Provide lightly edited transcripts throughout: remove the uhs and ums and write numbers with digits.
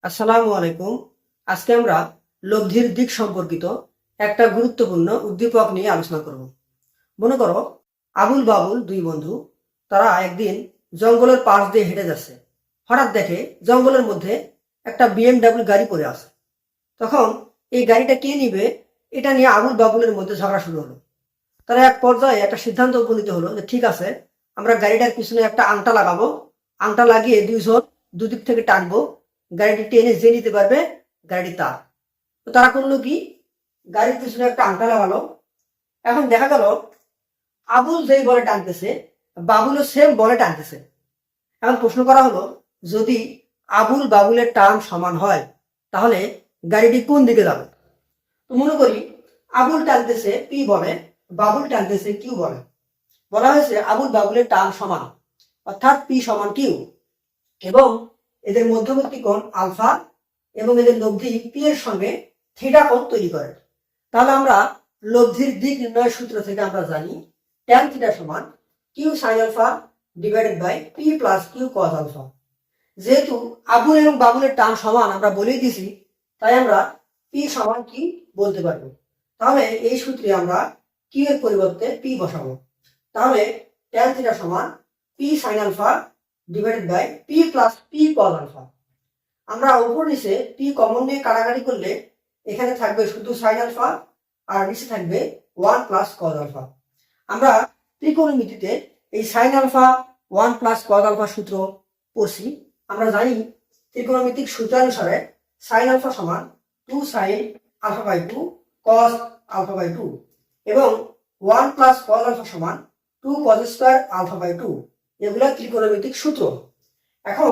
আসসালামু আলাইকুম। আজকে আমরা লব্ধির দিক সম্পর্কিত একটা গুরুত্বপূর্ণ উদ্দীপক নিয়ে আলোচনা করব। মনে করো, আবুল বাবুল দুই বন্ধু, তারা একদিন জঙ্গলের পাশ দিয়ে হেঁটে যাচ্ছে। হঠাৎ দেখে জঙ্গলের মধ্যে একটা বিএমডাব্লিউ গাড়ি পড়ে আছে। তখন এই গাড়িটা কে নিবে এটা নিয়ে আবুল বাবুলের মধ্যে ঝগড়া শুরু হলো। তারা এক পর্যায়ে একটা সিদ্ধান্ত উপনীত হলো যে ঠিক আছে, আমরা গাড়িটার পিছনে একটা আংটা লাগাবো, আংটা লাগিয়ে দুইজন দুদিক থেকে টানবো, গাড়িটি টেনে যে নিতে পারবে গাড়িটি তার। তো তারা করলো কি, গাড়ির পিছনে একটা আংটা লাগালো। এখন দেখা গেল আবুল যেই বলে টানতেছে, বাবুলও সেম বলে টানতেছে। এখন প্রশ্ন করা হলো, যদি আবুল বাবুলের টান সমান হয় তাহলে গাড়িটি কোন দিকে যাবে? তো মনে করি আবুল টানতেছে পি বলে, বাবুল টানতেছে কিউ বলে। বলা হয়েছে আবুল বাবুলের টান সমান, অর্থাৎ পি সমান কিউ, এবং এদের মধ্যবর্তী কোণ আলফা এবং এদের লব্ধি পি এর সঙ্গে থিটা কোণ তৈরি করে। তাহলে আমরা লব্ধির দিক নির্ণয়ের সূত্র থেকে আমরা জানি ট্যান থিটা সমান Q sine alpha divided by P plus Q cos alpha. যেহেতু আবুল এবং বাবুলের টান সমান আমরা বলেই দিছি, তাই আমরা পি সমান কি বলতে পারবো। তাহলে এই সূত্রে আমরা কিউ এর পরিবর্তে পি বসাবো। তাহলে ট্যান থিটা সমান P sine alpha divided by P plus P cos alpha. আমরা উপর নিচে পি কমন নিয়ে কাটাকাটি করলে এখানে থাকবে শুধু সাইন আলফা আর নিচে থাকবে 1 প্লাস কস আলফা। আমরা ত্রিকোণমিতিতে এই sine alpha 1 plus cos alpha সূত্র পড়ছি। আমরা জানি ত্রিকোণমিতিক সূত্রানুসারে সাইন আলফা সমান 2 sine alpha by 2 cos alpha by 2 এবং 1 প্লাস কস আলফা সমান 2 কস স্কয়ার আলফা বাই 2। এগুলা ত্রিকোণমিতিক সূত্র। এখন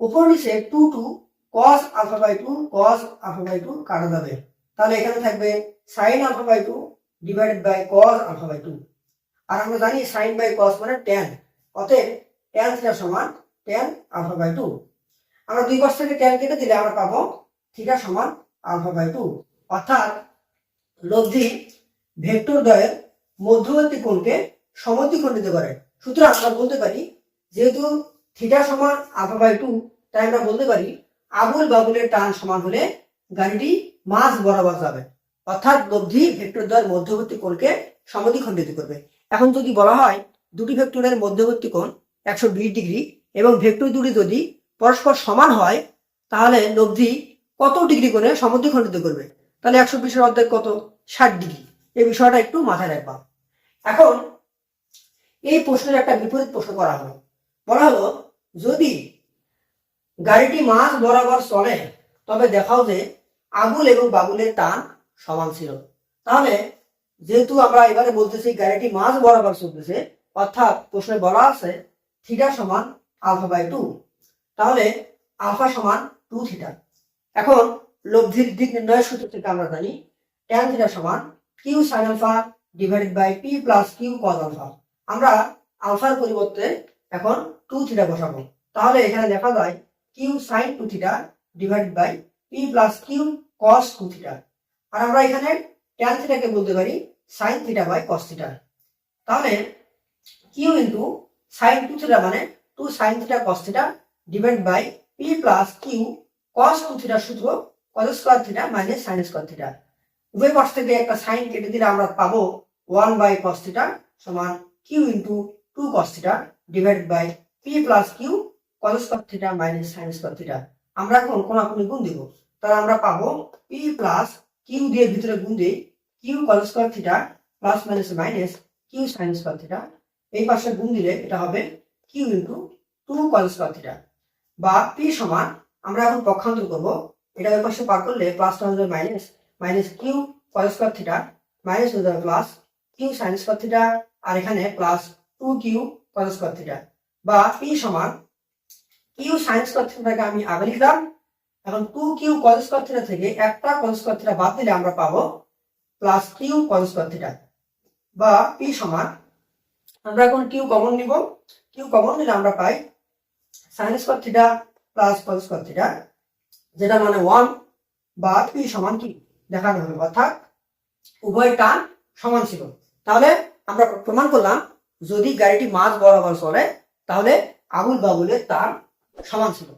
উপর নিচে 2 2 cos alpha by 2 cos alpha by 2 কাটা যাবে। তাহলে এখানে থাকবে sin alpha by 2 divided by cos alpha by 2। আর আমরা জানি sin বাই cos মানে tan, অতএব tan থিটা সমান tan আলফা বাই 2। আমরা দুই পাশ থেকে tan কেটে দিলে আমরা পাবো থিটা সমান আলফা বাই 2। অর্থাৎ লব্ধি ভেক্টর দ্বয়ের মধ্যবর্তী কোণকে সমদ্বিখণ্ডিত করে। সুতরাং আমরা বলতে পারি, যেহেতু থিটা সমান আলফা বাই 2, তাই আমরা বলতে পারি আবুল বাবুলের টান সমান হলে গাড়িটি মাঝ বরাবর যাবে, অর্থাৎ লব্ধি ভেক্টর দ্বয়ের মধ্যবর্তী কোণকে সমদ্বিখণ্ডিত করবে। এখন যদি বলা হয় দুটি ভেক্টরের মধ্যবর্তী কোণ 120 ডিগ্রি এবং ভেক্টর দুটি যদি পরস্পর সমান হয় তাহলে লব্ধি কত ডিগ্রি কোণে সমদ্বিখণ্ডিত করবে? তাহলে 120 অর্ধেক কত? 60 ডিগ্রি। এই বিষয়টা একটু মাথায় রাখবা। এখন এই প্রশ্নের একটা বিপরীত প্রশ্ন করা হলো। বলা হলো, যদি গাড়িটি মাঝ বরাবর চলে তবে দেখাও যে আবুল এবং বাবুলের টান সমান ছিল। তাহলে যেহেতু আমরা এবারে বলতেছি গাড়িটি মাঝ বরাবর চলতেছে, অর্থাৎ প্রশ্নে বলা আছে থিটা সমান আলফা বাই 2, তাহলে আলফা সমান 2 থিটা। এখন লব্ধির দিক নির্ণয়ের সূত্র থেকে আমরা জানি ট্যান থিটা সমান Q sine alpha divided by P plus Q cos alpha. আমরা আলফার পরিবর্তে এখন 2 থিটা বসাবো। তাহলে এখানে লেখা যায় Q sine 2 theta divided by P plus Q cos 2 theta. আর আমরা এখানে ট্যান থিটাকে বলতে পারি sine theta by cos theta. তাহলে কিউ ইন্টু সাইন 2 থিটা মানে 2 sine theta cos theta divided by P plus Q cos 2 থিটার সূত্র cos square theta minus sine square theta. উভয় পাশ থেকে একটা সাইন কেটে দিলে আমরা পাবো 1 বাই কস থিটা সমান Q into 2 cos theta divided by P plus Q cos square theta minus sine square theta. আমরা এখন কোণাকুণি গুণ দিব। তাহলে আমরা পাবো পি প্লাস কিউ দিয়ে ভিতরে গুণ দিই Q cos square theta plus minus minus Q sine square theta. এই পাশে গুণ দিলে এটা হবে Q into 2 cos square theta, বা পি সমান আমরা এখন পক্ষান্তর করব। এটা ওই পাশে পার করলে প্লাস হয়ে minus minus Q cos square theta minus হয়ে যাবে plus Q sine square theta, আর এখানে plus 2 Q cos square theta, বা পি সমান কিউ সাইন স্কয়ার থিটাকে আমি আগে লিখলাম। এখন 2 কিউ কস স্কয়ার থিটা থেকে একটা কস স্কয়ার থিটা বাদ দিলে আমরা পাবো plus Q cos square theta, বা পি সমান আমরা এখন কিউ কমন নিব। কিউ কমন নিলে আমরা পাই sine square theta plus cos square theta, যেটা মানে 1, বা পি সমান কি দেখানো হবে, অর্থাৎ উভয় টান সমান ছিল। তাহলে আমরা প্রমাণ করলাম যদি গাড়িটি মাঝ বরাবর চলে তাহলে আবুল বাবুলের টান সমান ছিল।